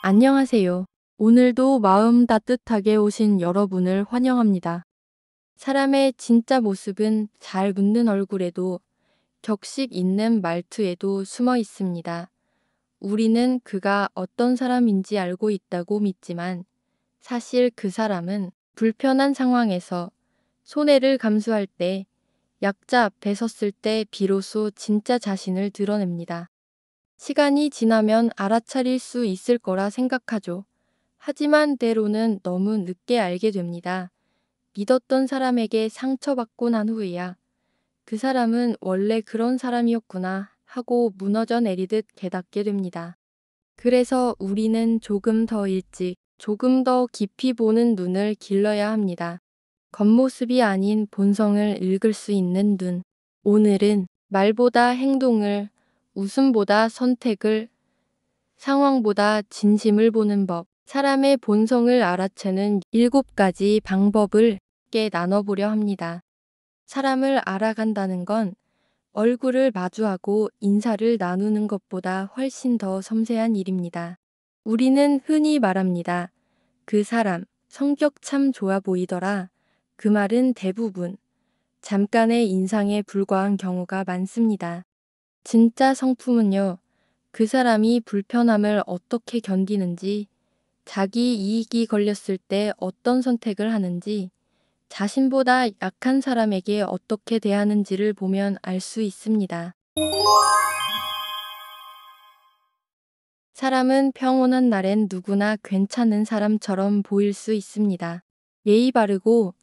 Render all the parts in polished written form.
안녕하세요. 오늘도 마음 따뜻하게 오신 여러분을 환영합니다. 사람의 진짜 모습은 잘 묻는 얼굴에도 격식 있는 말투에도 숨어 있습니다. 우리는 그가 어떤 사람인지 알고 있다고 믿지만 사실 그 사람은 불편한 상황에서 손해를 감수할 때, 약자 앞에 섰을 때 비로소 진짜 자신을 드러냅니다. 시간이 지나면 알아차릴 수 있을 거라 생각하죠. 하지만 때로는 너무 늦게 알게 됩니다. 믿었던 사람에게 상처받고 난 후에야 그 사람은 원래 그런 사람이었구나 하고 무너져 내리듯 깨닫게 됩니다. 그래서 우리는 조금 더 일찍, 조금 더 깊이 보는 눈을 길러야 합니다. 겉모습이 아닌 본성을 읽을 수 있는 눈. 오늘은 말보다 행동을, 웃음보다 선택을, 상황보다 진심을 보는 법, 사람의 본성을 알아채는 7가지 방법을 함께 나눠보려 합니다. 사람을 알아간다는 건 얼굴을 마주하고 인사를 나누는 것보다 훨씬 더 섬세한 일입니다. 우리는 흔히 말합니다. 그 사람, 성격 참 좋아 보이더라. 그 말은 대부분 잠깐의 인상에 불과한 경우가 많습니다. 진짜 성품은요, 그 사람이 불편함을 어떻게 견디는지, 자기 이익이 걸렸을 때 어떤 선택을 하는지, 자신보다 약한 사람에게 어떻게 대하는지를 보면 알 수 있습니다. 사람은 평온한 날엔 누구나 괜찮은 사람처럼 보일 수 있습니다. 예의 바르고,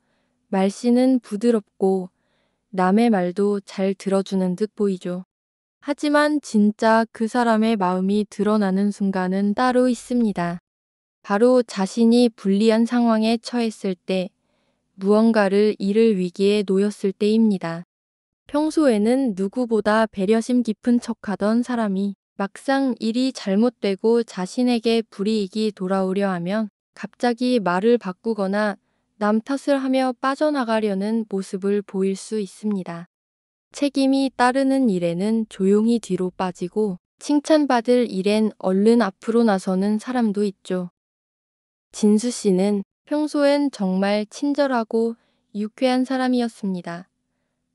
말씨는 부드럽고, 남의 말도 잘 들어주는 듯 보이죠. 하지만 진짜 그 사람의 마음이 드러나는 순간은 따로 있습니다. 바로 자신이 불리한 상황에 처했을 때, 무언가를 잃을 위기에 놓였을 때입니다. 평소에는 누구보다 배려심 깊은 척하던 사람이 막상 일이 잘못되고 자신에게 불이익이 돌아오려 하면 갑자기 말을 바꾸거나 남 탓을 하며 빠져나가려는 모습을 보일 수 있습니다. 책임이 따르는 일에는 조용히 뒤로 빠지고 칭찬받을 일엔 얼른 앞으로 나서는 사람도 있죠. 진수 씨는 평소엔 정말 친절하고 유쾌한 사람이었습니다.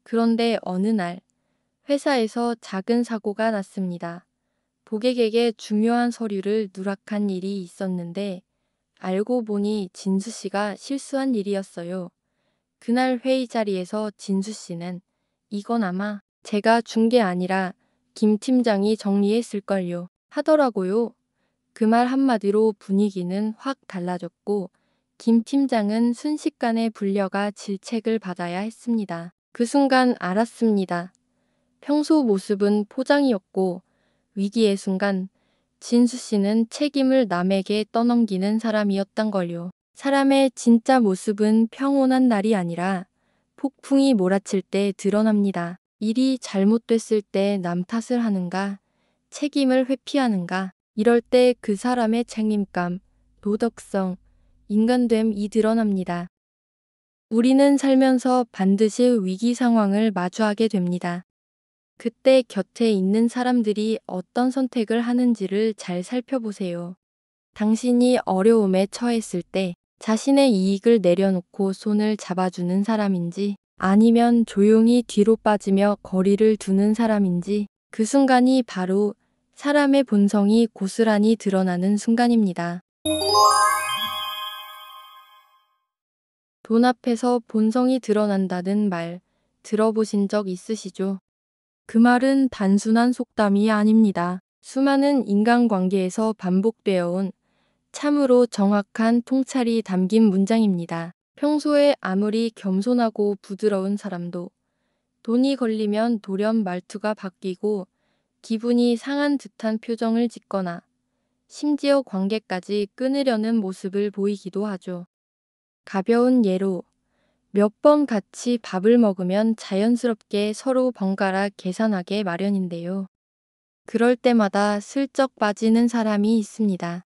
그런데 어느 날 회사에서 작은 사고가 났습니다. 고객에게 중요한 서류를 누락한 일이 있었는데 알고 보니 진수 씨가 실수한 일이었어요. 그날 회의 자리에서 진수 씨는 이건 아마 제가 준 게 아니라 김 팀장이 정리했을걸요 하더라고요. 그 말 한마디로 분위기는 확 달라졌고 김 팀장은 순식간에 불려가 질책을 받아야 했습니다. 그 순간 알았습니다. 평소 모습은 포장이었고 위기의 순간 진수 씨는 책임을 남에게 떠넘기는 사람이었단 걸요. 사람의 진짜 모습은 평온한 날이 아니라 폭풍이 몰아칠 때 드러납니다. 일이 잘못됐을 때 남 탓을 하는가, 책임을 회피하는가, 이럴 때 그 사람의 책임감, 도덕성, 인간됨이 드러납니다. 우리는 살면서 반드시 위기 상황을 마주하게 됩니다. 그때 곁에 있는 사람들이 어떤 선택을 하는지를 잘 살펴보세요. 당신이 어려움에 처했을 때 자신의 이익을 내려놓고 손을 잡아주는 사람인지 아니면 조용히 뒤로 빠지며 거리를 두는 사람인지 그 순간이 바로 사람의 본성이 고스란히 드러나는 순간입니다. 돈 앞에서 본성이 드러난다는 말 들어보신 적 있으시죠? 그 말은 단순한 속담이 아닙니다. 수많은 인간관계에서 반복되어 온 참으로 정확한 통찰이 담긴 문장입니다. 평소에 아무리 겸손하고 부드러운 사람도 돈이 걸리면 돌연 말투가 바뀌고 기분이 상한 듯한 표정을 짓거나 심지어 관계까지 끊으려는 모습을 보이기도 하죠. 가벼운 예로 몇 번 같이 밥을 먹으면 자연스럽게 서로 번갈아 계산하게 마련인데요. 그럴 때마다 슬쩍 빠지는 사람이 있습니다.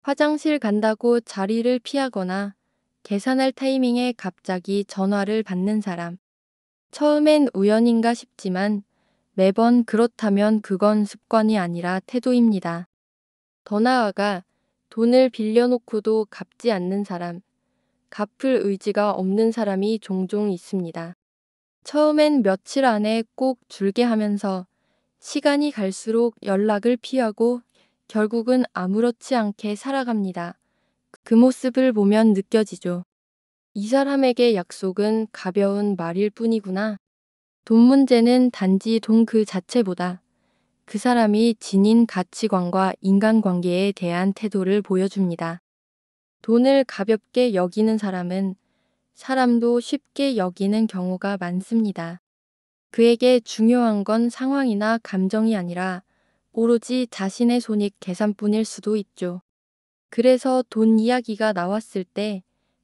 화장실 간다고 자리를 피하거나 계산할 타이밍에 갑자기 전화를 받는 사람. 처음엔 우연인가 싶지만 매번 그렇다면 그건 습관이 아니라 태도입니다. 더 나아가 돈을 빌려놓고도 갚지 않는 사람, 갚을 의지가 없는 사람이 종종 있습니다. 처음엔 며칠 안에 꼭 줄게 하면서 시간이 갈수록 연락을 피하고 결국은 아무렇지 않게 살아갑니다. 그 모습을 보면 느껴지죠. 이 사람에게 약속은 가벼운 말일 뿐이구나. 돈 문제는 단지 돈 그 자체보다 그 사람이 지닌 가치관과 인간관계에 대한 태도를 보여줍니다. 돈을 가볍게 여기는 사람은 사람도 쉽게 여기는 경우가 많습니다. 그에게 중요한 건 상황이나 감정이 아니라 오로지 자신의 손익 계산뿐일 수도 있죠. 그래서 돈 이야기가 나왔을 때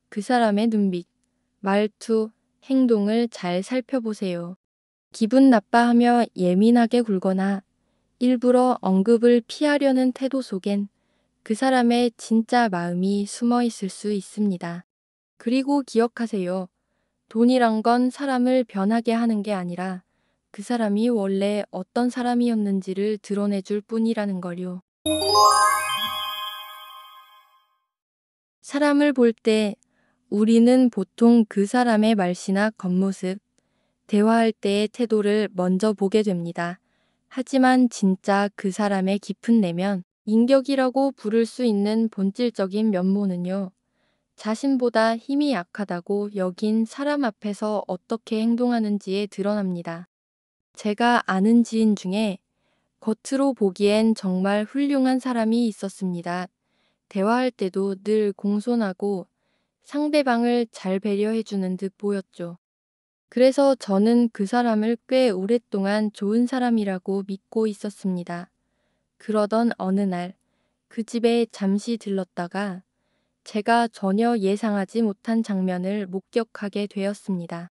그 사람의 눈빛, 말투, 행동을 잘 살펴보세요. 기분 나빠하며 예민하게 굴거나 일부러 언급을 피하려는 태도 속엔 그 사람의 진짜 마음이 숨어 있을 수 있습니다. 그리고 기억하세요. 돈이란 건 사람을 변하게 하는 게 아니라 그 사람이 원래 어떤 사람이었는지를 드러내줄 뿐이라는 걸요. 사람을 볼 때 우리는 보통 그 사람의 말씨나 겉모습, 대화할 때의 태도를 먼저 보게 됩니다. 하지만 진짜 그 사람의 깊은 내면, 인격이라고 부를 수 있는 본질적인 면모는요. 자신보다 힘이 약하다고 여긴 사람 앞에서 어떻게 행동하는지에 드러납니다. 제가 아는 지인 중에 겉으로 보기엔 정말 훌륭한 사람이 있었습니다. 대화할 때도 늘 공손하고 상대방을 잘 배려해주는 듯 보였죠. 그래서 저는 그 사람을 꽤 오랫동안 좋은 사람이라고 믿고 있었습니다. 그러던 어느 날 그 집에 잠시 들렀다가 제가 전혀 예상하지 못한 장면을 목격하게 되었습니다.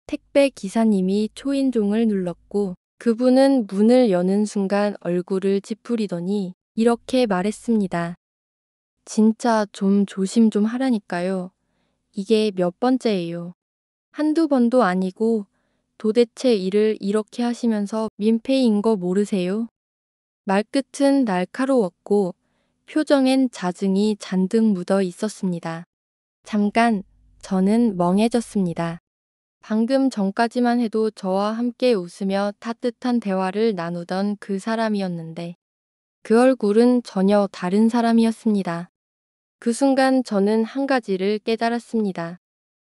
택배 기사님이 초인종을 눌렀고 그분은 문을 여는 순간 얼굴을 찌푸리더니 이렇게 말했습니다. 진짜 좀 조심 좀 하라니까요. 이게 몇 번째예요. 한두 번도 아니고 도대체 일을 이렇게 하시면서 민폐인 거 모르세요? 말끝은 날카로웠고 표정엔 자증이 잔뜩 묻어 있었습니다. 잠깐, 저는 멍해졌습니다. 방금 전까지만 해도 저와 함께 웃으며 따뜻한 대화를 나누던 그 사람이었는데 그 얼굴은 전혀 다른 사람이었습니다. 그 순간 저는 한 가지를 깨달았습니다.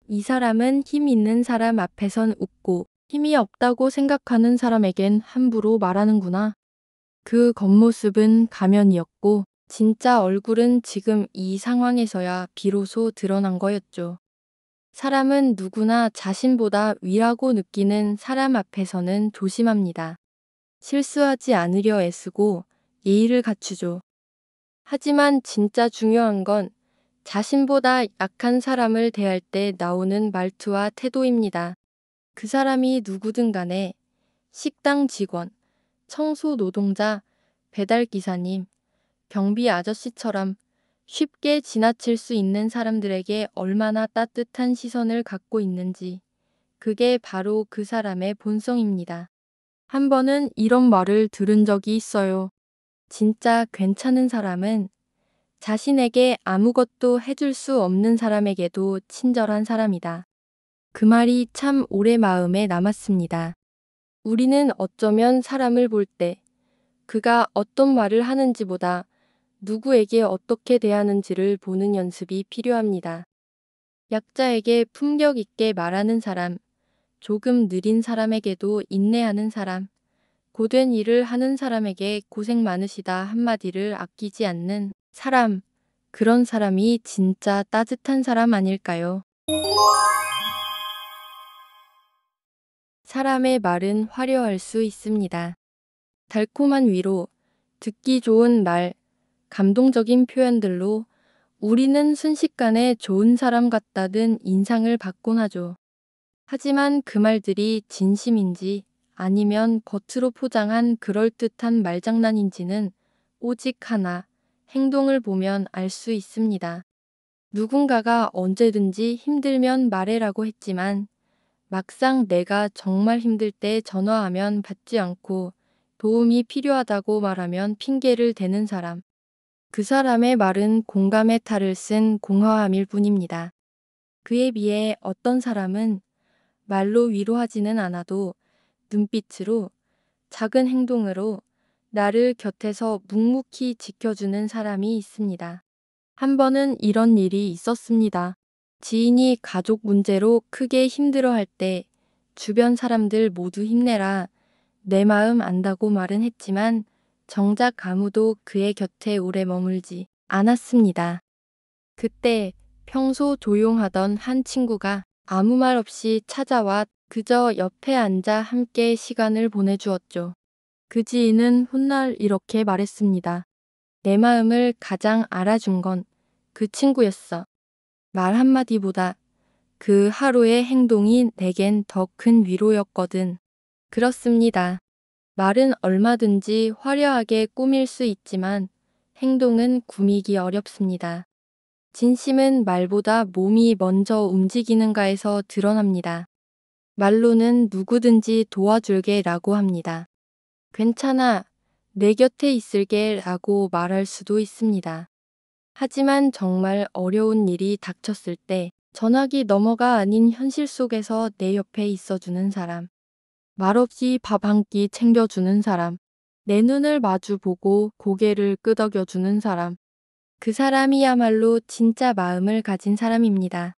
이 사람은 힘 있는 사람 앞에선 웃고 힘이 없다고 생각하는 사람에겐 함부로 말하는구나. 그 겉모습은 가면이었고 진짜 얼굴은 지금 이 상황에서야 비로소 드러난 거였죠. 사람은 누구나 자신보다 위라고 느끼는 사람 앞에서는 조심합니다. 실수하지 않으려 애쓰고 예의를 갖추죠. 하지만 진짜 중요한 건 자신보다 약한 사람을 대할 때 나오는 말투와 태도입니다. 그 사람이 누구든 간에 식당 직원, 청소 노동자, 배달 기사님, 경비 아저씨처럼 쉽게 지나칠 수 있는 사람들에게 얼마나 따뜻한 시선을 갖고 있는지, 그게 바로 그 사람의 본성입니다. 한 번은 이런 말을 들은 적이 있어요. 진짜 괜찮은 사람은 자신에게 아무것도 해줄 수 없는 사람에게도 친절한 사람이다. 그 말이 참 오래 마음에 남았습니다. 우리는 어쩌면 사람을 볼 때 그가 어떤 말을 하는지보다 누구에게 어떻게 대하는지를 보는 연습이 필요합니다. 약자에게 품격 있게 말하는 사람, 조금 느린 사람에게도 인내하는 사람, 고된 일을 하는 사람에게 고생 많으시다 한마디를 아끼지 않는 사람, 그런 사람이 진짜 따뜻한 사람 아닐까요? 사람의 말은 화려할 수 있습니다. 달콤한 위로, 듣기 좋은 말, 감동적인 표현들로 우리는 순식간에 좋은 사람 같다는 인상을 받곤 하죠. 하지만 그 말들이 진심인지 아니면 겉으로 포장한 그럴듯한 말장난인지는 오직 하나, 행동을 보면 알 수 있습니다. 누군가가 언제든지 힘들면 말해라고 했지만 막상 내가 정말 힘들 때 전화하면 받지 않고 도움이 필요하다고 말하면 핑계를 대는 사람. 그 사람의 말은 공감의 탈을 쓴 공허함일 뿐입니다. 그에 비해 어떤 사람은 말로 위로하지는 않아도 눈빛으로, 작은 행동으로 나를 곁에서 묵묵히 지켜주는 사람이 있습니다. 한 번은 이런 일이 있었습니다. 지인이 가족 문제로 크게 힘들어할 때 주변 사람들 모두 힘내라, 내 마음 안다고 말은 했지만 정작 아무도 그의 곁에 오래 머물지 않았습니다. 그때 평소 조용하던 한 친구가 아무 말 없이 찾아와 그저 옆에 앉아 함께 시간을 보내주었죠. 그 지인은 훗날 이렇게 말했습니다. 내 마음을 가장 알아준 건 그 친구였어. 말 한마디보다 그 하루의 행동이 내겐 더 큰 위로였거든. 그렇습니다. 말은 얼마든지 화려하게 꾸밀 수 있지만 행동은 꾸미기 어렵습니다. 진심은 말보다 몸이 먼저 움직이는가에서 드러납니다. 말로는 누구든지 도와줄게 라고 합니다. 괜찮아, 내 곁에 있을게 라고 말할 수도 있습니다. 하지만 정말 어려운 일이 닥쳤을 때 전화기 너머가 아닌 현실 속에서 내 옆에 있어주는 사람, 말없이 밥 한 끼 챙겨주는 사람, 내 눈을 마주보고 고개를 끄덕여주는 사람, 그 사람이야말로 진짜 마음을 가진 사람입니다.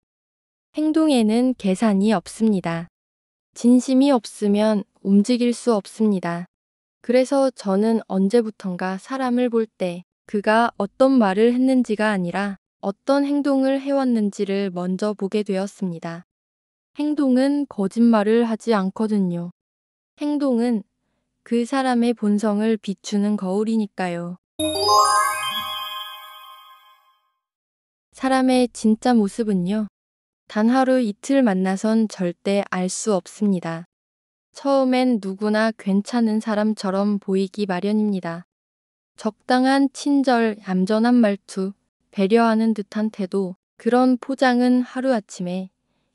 행동에는 계산이 없습니다. 진심이 없으면 움직일 수 없습니다. 그래서 저는 언제부턴가 사람을 볼 때 그가 어떤 말을 했는지가 아니라 어떤 행동을 해왔는지를 먼저 보게 되었습니다. 행동은 거짓말을 하지 않거든요. 행동은 그 사람의 본성을 비추는 거울이니까요. 사람의 진짜 모습은요, 단 하루 이틀 만나선 절대 알 수 없습니다. 처음엔 누구나 괜찮은 사람처럼 보이기 마련입니다. 적당한 친절, 얌전한 말투, 배려하는 듯한 태도, 그런 포장은 하루아침에,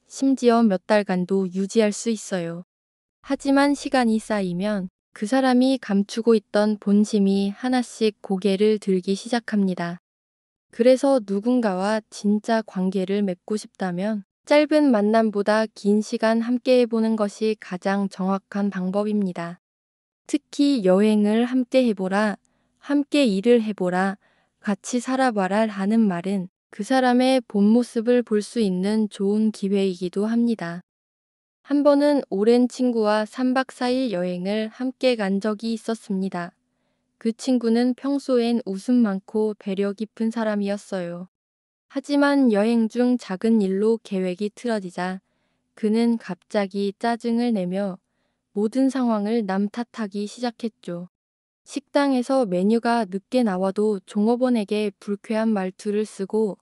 심지어 몇 달간도 유지할 수 있어요. 하지만 시간이 쌓이면 그 사람이 감추고 있던 본심이 하나씩 고개를 들기 시작합니다. 그래서 누군가와 진짜 관계를 맺고 싶다면 짧은 만남보다 긴 시간 함께 해보는 것이 가장 정확한 방법입니다. 특히 여행을 함께 해보라, 함께 일을 해보라, 같이 살아봐라 하는 말은 그 사람의 본 모습을 볼 수 있는 좋은 기회이기도 합니다. 한 번은 오랜 친구와 3박 4일 여행을 함께 간 적이 있었습니다. 그 친구는 평소엔 웃음 많고 배려 깊은 사람이었어요. 하지만 여행 중 작은 일로 계획이 틀어지자 그는 갑자기 짜증을 내며 모든 상황을 남 탓하기 시작했죠. 식당에서 메뉴가 늦게 나와도 종업원에게 불쾌한 말투를 쓰고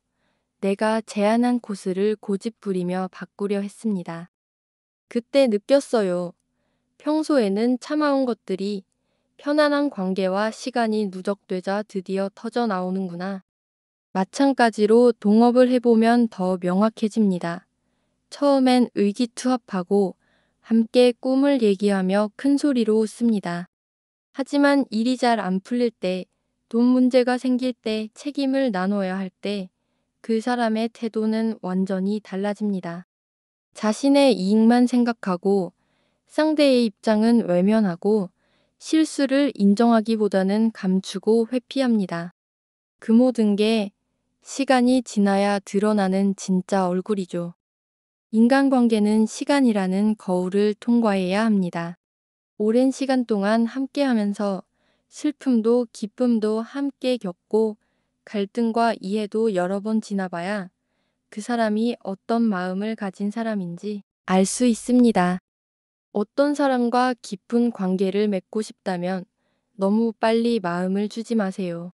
내가 제안한 코스를 고집부리며 바꾸려 했습니다. 그때 느꼈어요. 평소에는 참아온 것들이 편안한 관계와 시간이 누적되자 드디어 터져 나오는구나. 마찬가지로 동업을 해보면 더 명확해집니다. 처음엔 의기투합하고 함께 꿈을 얘기하며 큰 소리로 웃습니다. 하지만 일이 잘 안 풀릴 때, 돈 문제가 생길 때, 책임을 나눠야 할 때, 그 사람의 태도는 완전히 달라집니다. 자신의 이익만 생각하고 상대의 입장은 외면하고 실수를 인정하기보다는 감추고 회피합니다. 그 모든 게 시간이 지나야 드러나는 진짜 얼굴이죠. 인간관계는 시간이라는 거울을 통과해야 합니다. 오랜 시간 동안 함께 하면서 슬픔도 기쁨도 함께 겪고 갈등과 이해도 여러 번 지나봐야 그 사람이 어떤 마음을 가진 사람인지 알 수 있습니다. 어떤 사람과 깊은 관계를 맺고 싶다면 너무 빨리 마음을 주지 마세요.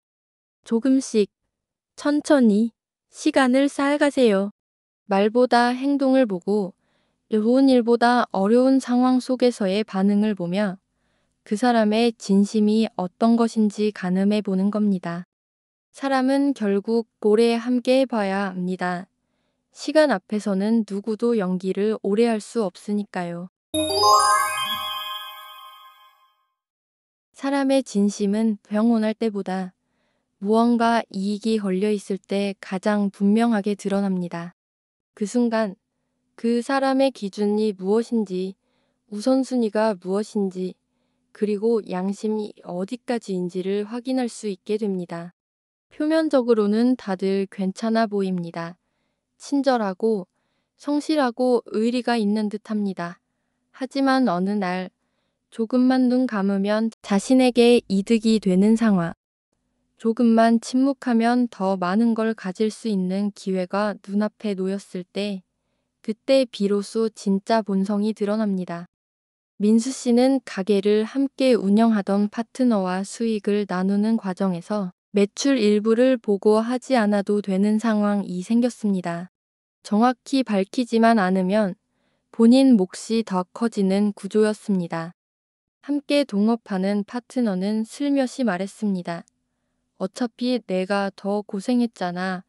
조금씩, 천천히 시간을 쌓아가세요. 말보다 행동을 보고 좋은 일보다 어려운 상황 속에서의 반응을 보며 그 사람의 진심이 어떤 것인지 가늠해 보는 겁니다. 사람은 결국 오래 함께 해봐야 합니다. 시간 앞에서는 누구도 연기를 오래 할 수 없으니까요. 사람의 진심은 영원할 때보다 무언가 이익이 걸려 있을 때 가장 분명하게 드러납니다. 그 순간 그 사람의 기준이 무엇인지, 우선순위가 무엇인지, 그리고 양심이 어디까지인지를 확인할 수 있게 됩니다. 표면적으로는 다들 괜찮아 보입니다. 친절하고 성실하고 의리가 있는 듯합니다. 하지만 어느 날 조금만 눈 감으면 자신에게 이득이 되는 상황, 조금만 침묵하면 더 많은 걸 가질 수 있는 기회가 눈앞에 놓였을 때, 그때 비로소 진짜 본성이 드러납니다. 민수 씨는 가게를 함께 운영하던 파트너와 수익을 나누는 과정에서 매출 일부를 보고 하지 않아도 되는 상황이 생겼습니다. 정확히 밝히지만 않으면 본인 몫이 더 커지는 구조였습니다. 함께 동업하는 파트너는 슬며시 말했습니다. 어차피 내가 더 고생했잖아.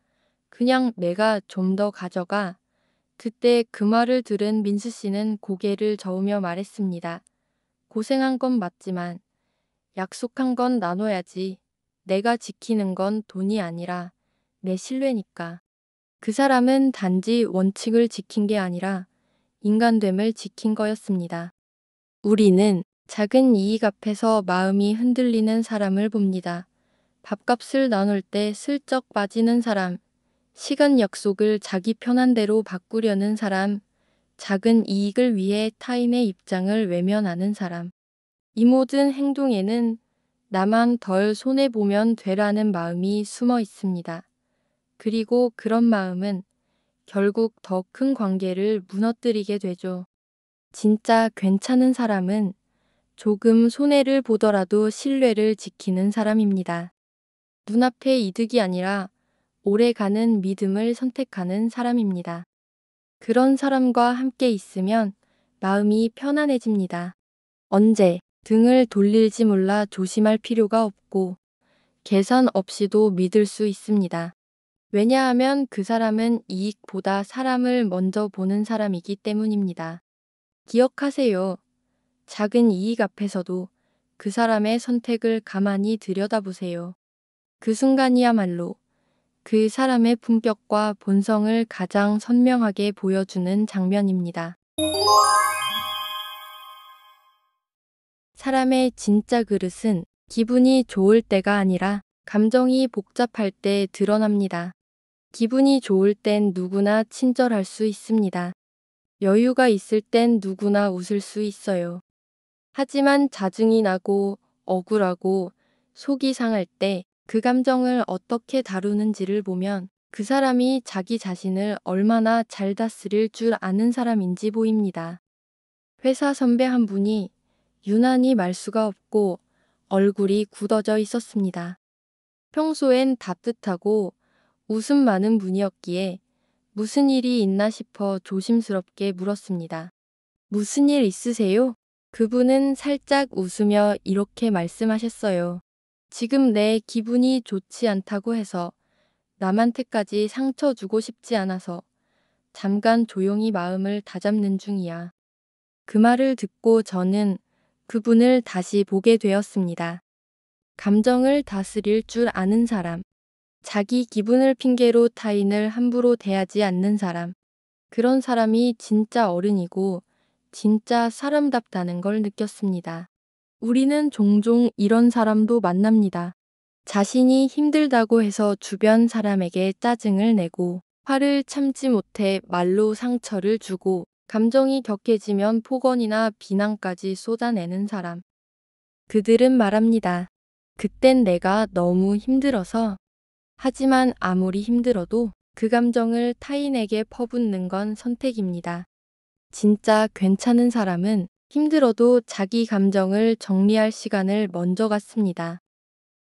그냥 내가 좀 더 가져가. 그때 그 말을 들은 민수 씨는 고개를 저으며 말했습니다. 고생한 건 맞지만 약속한 건 나눠야지. 내가 지키는 건 돈이 아니라 내 신뢰니까. 그 사람은 단지 원칙을 지킨 게 아니라 인간됨을 지킨 거였습니다. 우리는 작은 이익 앞에서 마음이 흔들리는 사람을 봅니다. 밥값을 나눌 때 슬쩍 빠지는 사람, 시간 약속을 자기 편한 대로 바꾸려는 사람, 작은 이익을 위해 타인의 입장을 외면하는 사람. 이 모든 행동에는 나만 덜 손해보면 되라는 마음이 숨어 있습니다. 그리고 그런 마음은 결국 더 큰 관계를 무너뜨리게 되죠. 진짜 괜찮은 사람은 조금 손해를 보더라도 신뢰를 지키는 사람입니다. 눈앞의 이득이 아니라 오래가는 믿음을 선택하는 사람입니다. 그런 사람과 함께 있으면 마음이 편안해집니다. 언제 등을 돌릴지 몰라 조심할 필요가 없고 계산 없이도 믿을 수 있습니다. 왜냐하면 그 사람은 이익보다 사람을 먼저 보는 사람이기 때문입니다. 기억하세요. 작은 이익 앞에서도 그 사람의 선택을 가만히 들여다보세요. 그 순간이야말로 그 사람의 품격과 본성을 가장 선명하게 보여주는 장면입니다. 사람의 진짜 그릇은 기분이 좋을 때가 아니라 감정이 복잡할 때 드러납니다. 기분이 좋을 땐 누구나 친절할 수 있습니다. 여유가 있을 땐 누구나 웃을 수 있어요. 하지만 짜증이 나고 억울하고 속이 상할 때 그 감정을 어떻게 다루는지를 보면 그 사람이 자기 자신을 얼마나 잘 다스릴 줄 아는 사람인지 보입니다. 회사 선배 한 분이 유난히 말수가 없고 얼굴이 굳어져 있었습니다. 평소엔 따뜻하고 웃음 많은 분이었기에 무슨 일이 있나 싶어 조심스럽게 물었습니다. 무슨 일 있으세요? 그분은 살짝 웃으며 이렇게 말씀하셨어요. 지금 내 기분이 좋지 않다고 해서 남한테까지 상처 주고 싶지 않아서 잠깐 조용히 마음을 다잡는 중이야. 그 말을 듣고 저는 그분을 다시 보게 되었습니다. 감정을 다스릴 줄 아는 사람, 자기 기분을 핑계로 타인을 함부로 대하지 않는 사람, 그런 사람이 진짜 어른이고 진짜 사람답다는 걸 느꼈습니다. 우리는 종종 이런 사람도 만납니다. 자신이 힘들다고 해서 주변 사람에게 짜증을 내고 화를 참지 못해 말로 상처를 주고 감정이 격해지면 폭언이나 비난까지 쏟아내는 사람. 그들은 말합니다. 그땐 내가 너무 힘들어서. 하지만 아무리 힘들어도 그 감정을 타인에게 퍼붓는 건 선택입니다. 진짜 괜찮은 사람은 힘들어도 자기 감정을 정리할 시간을 먼저 갖습니다.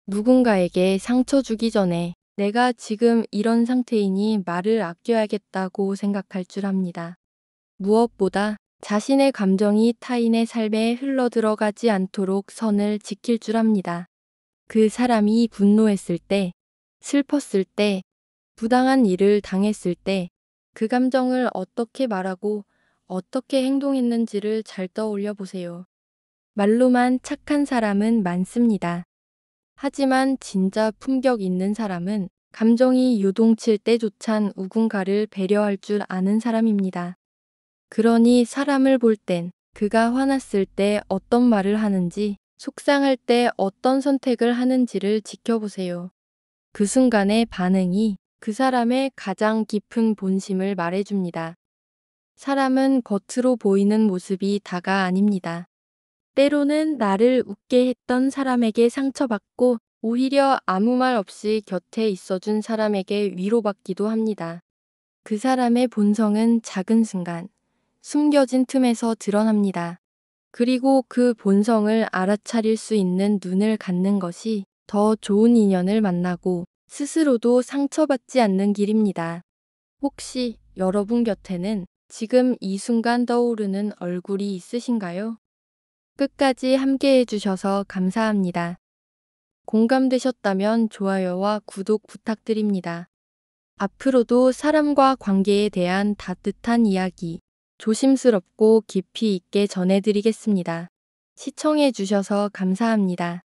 누군가에게 상처 주기 전에 내가 지금 이런 상태이니 말을 아껴야겠다고 생각할 줄 압니다. 무엇보다 자신의 감정이 타인의 삶에 흘러들어가지 않도록 선을 지킬 줄 압니다. 그 사람이 분노했을 때, 슬펐을 때, 부당한 일을 당했을 때, 그 감정을 어떻게 말하고 어떻게 행동했는지를 잘 떠올려 보세요. 말로만 착한 사람은 많습니다. 하지만 진짜 품격 있는 사람은 감정이 요동칠 때조찬 누군가를 배려할 줄 아는 사람입니다. 그러니 사람을 볼 땐 그가 화났을 때 어떤 말을 하는지, 속상할 때 어떤 선택을 하는지를 지켜보세요. 그 순간의 반응이 그 사람의 가장 깊은 본심을 말해줍니다. 사람은 겉으로 보이는 모습이 다가 아닙니다. 때로는 나를 웃게 했던 사람에게 상처받고 오히려 아무 말 없이 곁에 있어준 사람에게 위로받기도 합니다. 그 사람의 본성은 작은 순간, 숨겨진 틈에서 드러납니다. 그리고 그 본성을 알아차릴 수 있는 눈을 갖는 것이 더 좋은 인연을 만나고 스스로도 상처받지 않는 길입니다. 혹시 여러분 곁에는 지금 이 순간 떠오르는 얼굴이 있으신가요? 끝까지 함께 해주셔서 감사합니다. 공감되셨다면 좋아요와 구독 부탁드립니다. 앞으로도 사람과 관계에 대한 따뜻한 이야기, 조심스럽고 깊이 있게 전해드리겠습니다. 시청해주셔서 감사합니다.